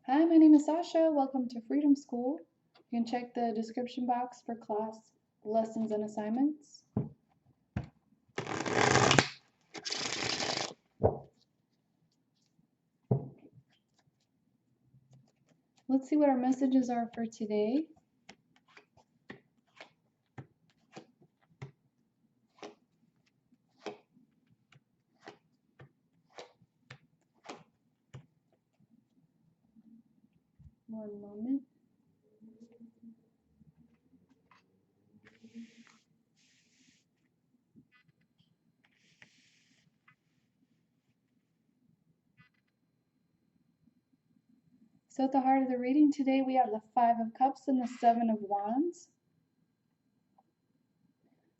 Hi, my name is Sazsha. Welcome to Freedom School. You can check the description box for class lessons and assignments. Let's see what our messages are for today. One moment. So at the heart of the reading today, we have the Five of Cups and the Seven of Wands.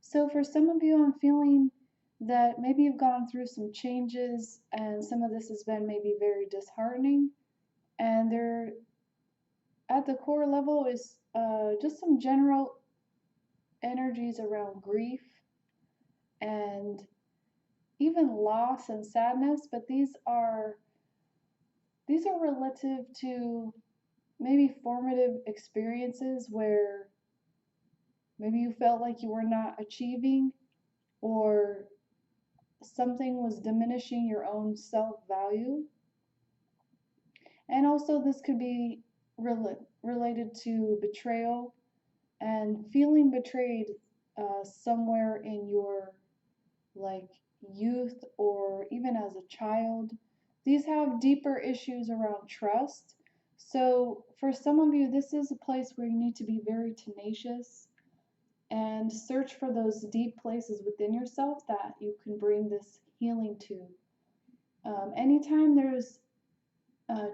So for some of you, I'm feeling that maybe you've gone through some changes and some of this has been maybe very disheartening. And there, at the core level, is just some general energies around grief and even loss and sadness, but these are relative to maybe formative experiences where maybe you felt like you were not achieving or something was diminishing your own self-value. And also this could be related to betrayal and feeling betrayed somewhere in your like youth or even as a child. These have deeper issues around trust. So for some of you, this is a place where you need to be very tenacious and search for those deep places within yourself that you can bring this healing to. Anytime there's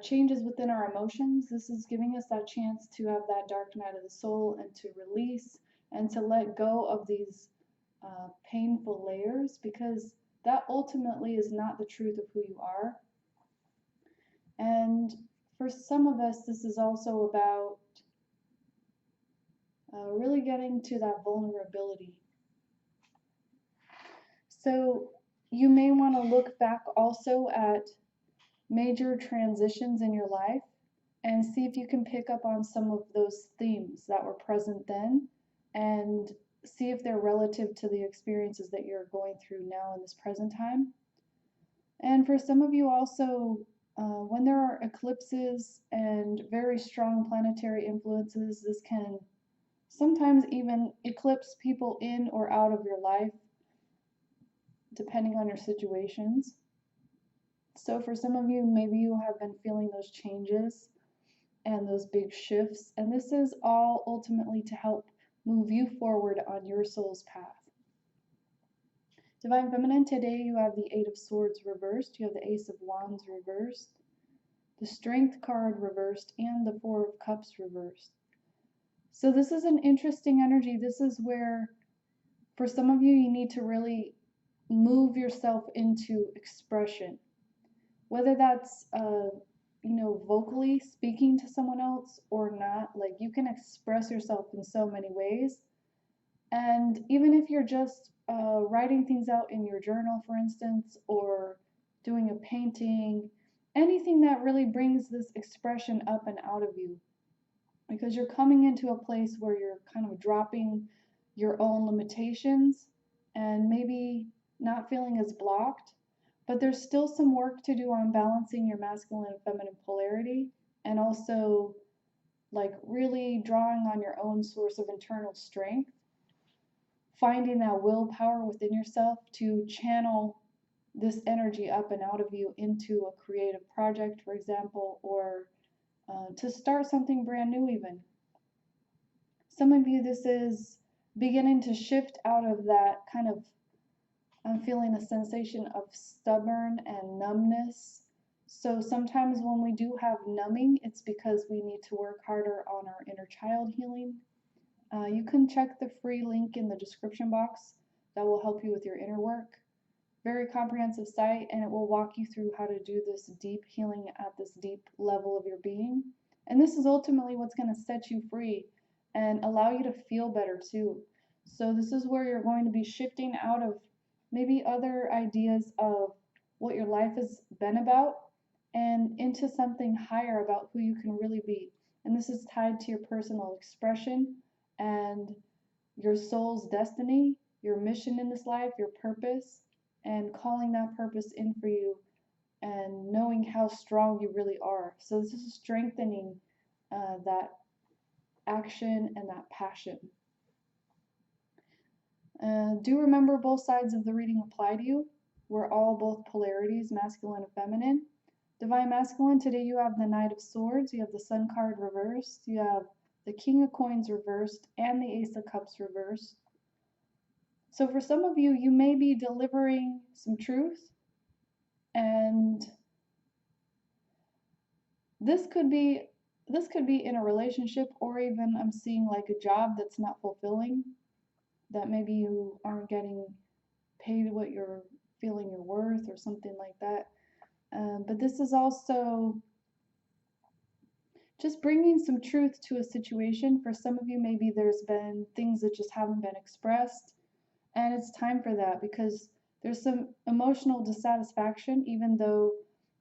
changes within our emotions, this is giving us that chance to have that dark night of the soul and to release and to let go of these painful layers, because that ultimately is not the truth of who you are. And for some of us, this is also about really getting to that vulnerability. So you may want to look back also at major transitions in your life and see if you can pick up on some of those themes that were present then and see if they're relative to the experiences that you're going through now in this present time. And for some of you also, when there are eclipses and very strong planetary influences, this can sometimes even eclipse people in or out of your life, depending on your situations. So for some of you, maybe you have been feeling those changes and those big shifts, and this is all ultimately to help move you forward on your soul's path. Divine Feminine, today you have the Eight of Swords reversed, you have the Ace of Wands reversed, the Strength card reversed, and the Four of Cups reversed. So this is an interesting energy. This is where, for some of you, you need to really move yourself into expression. Whether that's, vocally speaking to someone else or not, like you can express yourself in so many ways. And even if you're just writing things out in your journal, for instance, or doing a painting, anything that really brings this expression up and out of you, because you're coming into a place where you're kind of dropping your own limitations and maybe not feeling as blocked, but there's still some work to do on balancing your masculine and feminine polarity, and also like really drawing on your own source of internal strength, finding that willpower within yourself to channel this energy up and out of you into a creative project, for example, or to start something brand new even. Some of you, this is beginning to shift out of that kind of, I'm feeling a sensation of stubborn and numbness. So sometimes when we do have numbing, it's because we need to work harder on our inner child healing. You can check the free link in the description box that will help you with your inner work. Very comprehensive site, and it will walk you through how to do this deep healing at this deep level of your being. And this is ultimately what's going to set you free and allow you to feel better too. So this is where you're going to be shifting out of maybe other ideas of what your life has been about and into something higher about who you can really be. And this is tied to your personal expression and your soul's destiny, your mission in this life, your purpose, and calling that purpose in for you and knowing how strong you really are. So this is strengthening that action and that passion. Do remember both sides of the reading apply to you. We're all both polarities, masculine and feminine. Divine Masculine, today you have the Knight of Swords, you have the Sun card reversed, you have the King of Coins reversed, and the Ace of Cups reversed. So for some of you, you may be delivering some truth, and this could be in a relationship, or even I'm seeing like a job that's not fulfilling, that maybe you aren't getting paid what you're feeling you're worth or something like that. But this is also just bringing some truth to a situation. For some of you, maybe there's been things that just haven't been expressed, and it's time for that because there's some emotional dissatisfaction, even though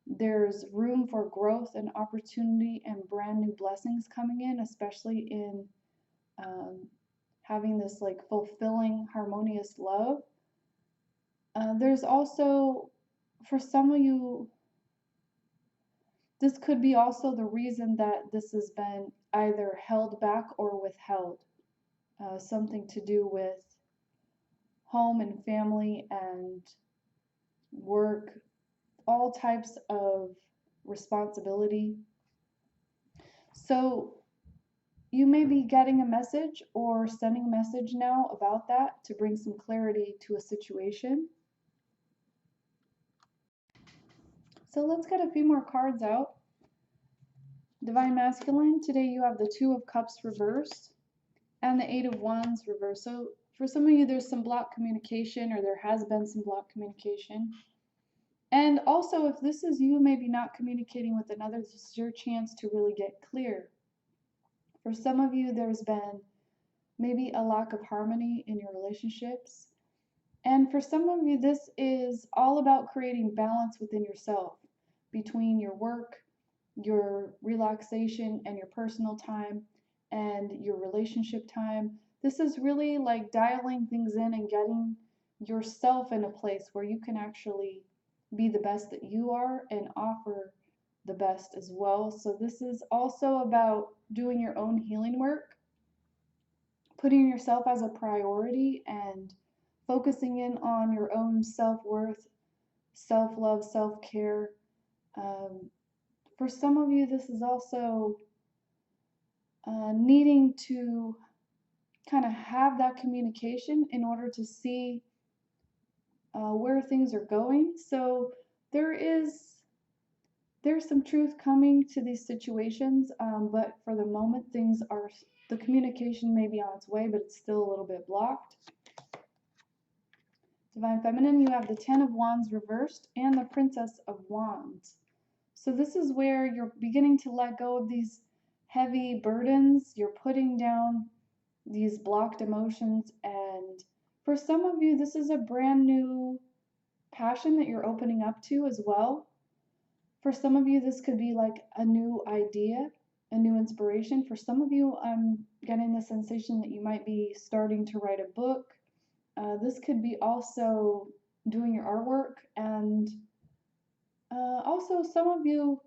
there's room for growth and opportunity and brand new blessings coming in, especially in having this like fulfilling, harmonious love. There's also, for some of you, this could be also the reason that this has been either held back or withheld. Something to do with home and family and work, all types of responsibility. So you may be getting a message or sending a message now about that to bring some clarity to a situation. So let's get a few more cards out. Divine Masculine, today you have the Two of Cups reversed and the Eight of Wands reversed. So for some of you, there's some blocked communication, or there has been some blocked communication. And also, if this is you maybe not communicating with another, this is your chance to really get clear. For some of you, there's been maybe a lack of harmony in your relationships. And for some of you, this is all about creating balance within yourself, between your work, your relaxation, and your personal time, and your relationship time. This is really like dialing things in and getting yourself in a place where you can actually be the best that you are and offer the best as well. So this is also about doing your own healing work, putting yourself as a priority and focusing in on your own self-worth, self-love, self-care. For some of you, this is also needing to kind of have that communication in order to see where things are going. So there's some truth coming to these situations, but for the moment, the communication may be on its way, but it's still a little bit blocked. Divine Feminine, you have the Ten of Wands reversed and the Princess of Wands. So this is where you're beginning to let go of these heavy burdens. You're putting down these blocked emotions, and for some of you, this is a brand new passion that you're opening up to as well. For some of you, this could be like a new idea, a new inspiration. For some of you, I'm getting the sensation that you might be starting to write a book. This could be also doing your artwork, and also some of you,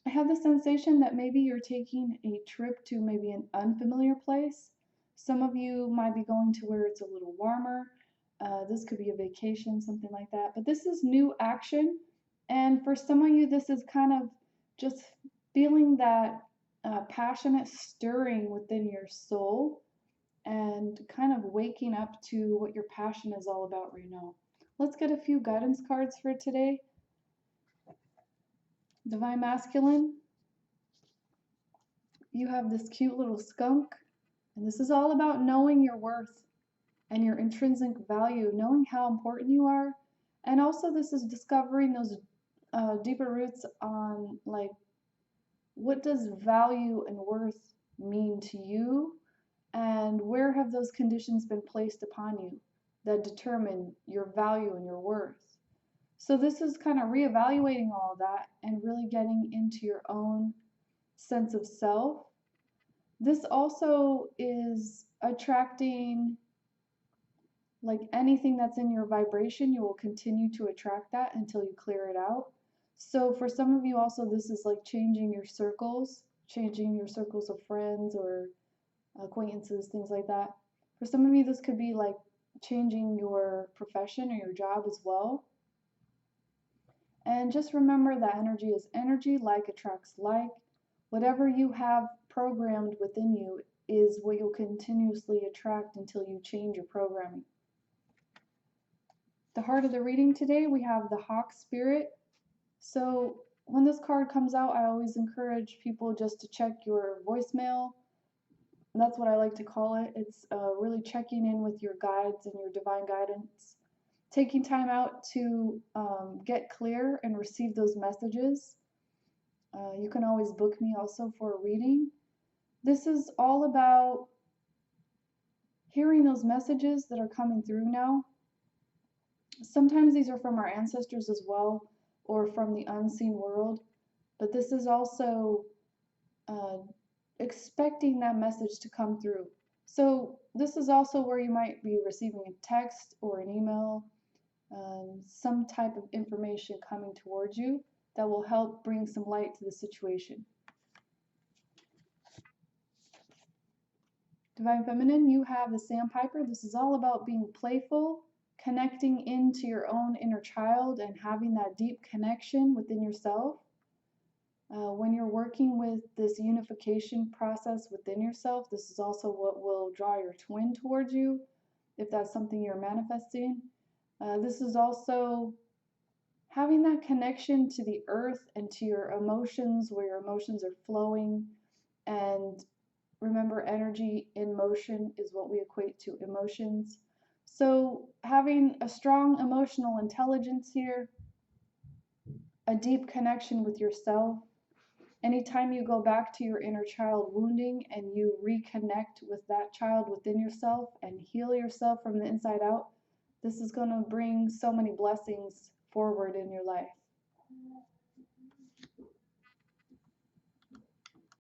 I have the sensation that maybe you're taking a trip to maybe an unfamiliar place. Some of you might be going to where it's a little warmer. This could be a vacation, something like that. But this is new action. And for some of you, this is kind of just feeling that passionate stirring within your soul and kind of waking up to what your passion is all about right now. Let's get a few guidance cards for today. Divine Masculine, you have this cute little skunk, and this is all about knowing your worth and your intrinsic value, knowing how important you are. And also this is discovering those deeper roots on like, what does value and worth mean to you, and where have those conditions been placed upon you that determine your value and your worth. So this is kind of reevaluating all of that and really getting into your own sense of self. This also is attracting, like anything that's in your vibration, you will continue to attract that until you clear it out. So for some of you also, this is like changing your circles of friends or acquaintances, things like that. For some of you, this could be like changing your profession or your job as well. And just remember that energy is energy, like attracts like. Whatever you have programmed within you is what you'll continuously attract until you change your programming. The heart of the reading today, we have the Hawk Spirit. So when this card comes out, I always encourage people just to check your voicemail. That's what I like to call it. It's really checking in with your guides and your divine guidance. Taking time out to get clear and receive those messages. You can always book me also for a reading. This is all about hearing those messages that are coming through now. Sometimes these are from our ancestors as well, or from the unseen world, but this is also expecting that message to come through. So this is also where you might be receiving a text or an email, some type of information coming towards you that will help bring some light to the situation. Divine Feminine, you have the Sandpiper. This is all about being playful, connecting into your own inner child and having that deep connection within yourself. When you're working with this unification process within yourself, this is also what will draw your twin towards you, if that's something you're manifesting. This is also having that connection to the earth and to your emotions, where your emotions are flowing. And remember, energy in motion is what we equate to emotions. So having a strong emotional intelligence here, a deep connection with yourself. Anytime you go back to your inner child wounding and you reconnect with that child within yourself and heal yourself from the inside out, this is going to bring so many blessings forward in your life.